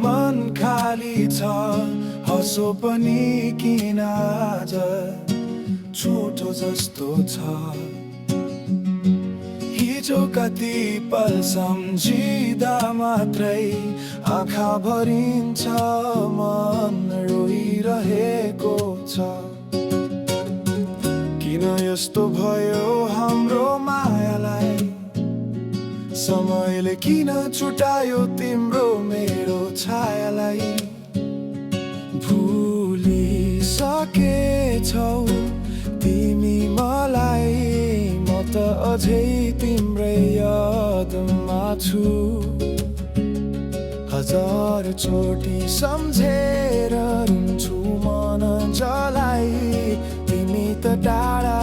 मन खाली छ हसो पनि किन आज छोटो जस्तो छ हिजो कति पल सम्झिँदा मात्रै आँखा भरिन्छ मन रोइरहेको छ किन यस्तो भयो हाम्रो मायालाई समयले किन छुटायो तिम्रो मेरो छायालाई भुलिसकेछौ तिमी मलाई म त अझै तिम्रै यादमा छु हजार चोटि सम्झेर रुन्छु मन जलाई तिमी त टाढा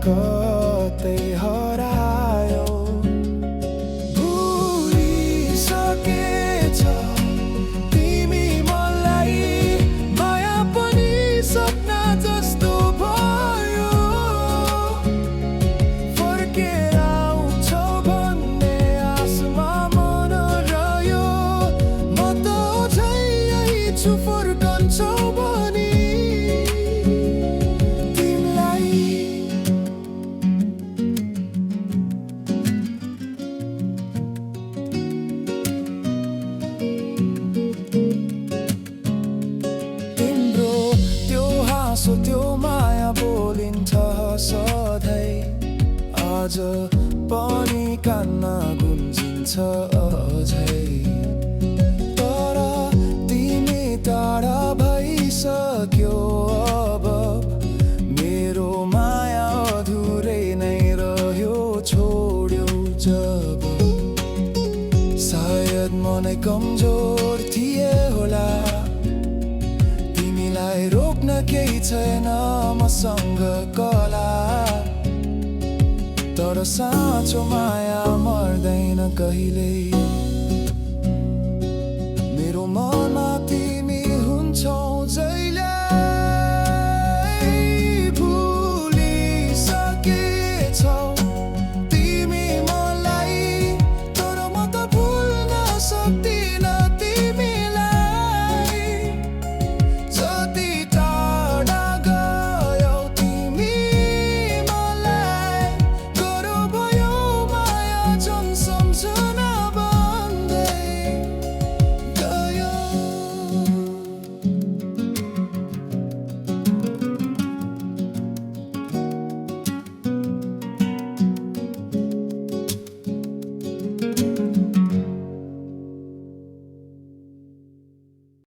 कतै हरायो भुलिसकेछौ तिमी मलाई माया पनि सपना जस्तो भयो फर्केर आउँछौ भन्ने आशमा मन रह्यो म त अझै यही छु फर्कन्छौ भनी त्यो माया बोलिन्छ सधैँ आज पनि कान्न गुन्जिन्छ अझै तर तिमी टाढा भइसक्यो अब मेरो माया अधुरै नै रह्यो छोड्यौ जब सायद म नै कमजोर थिए होला तिमीलाई रोक्न केही छैन मसँग कला तर साँचो माया मर्दैन कहिल्यै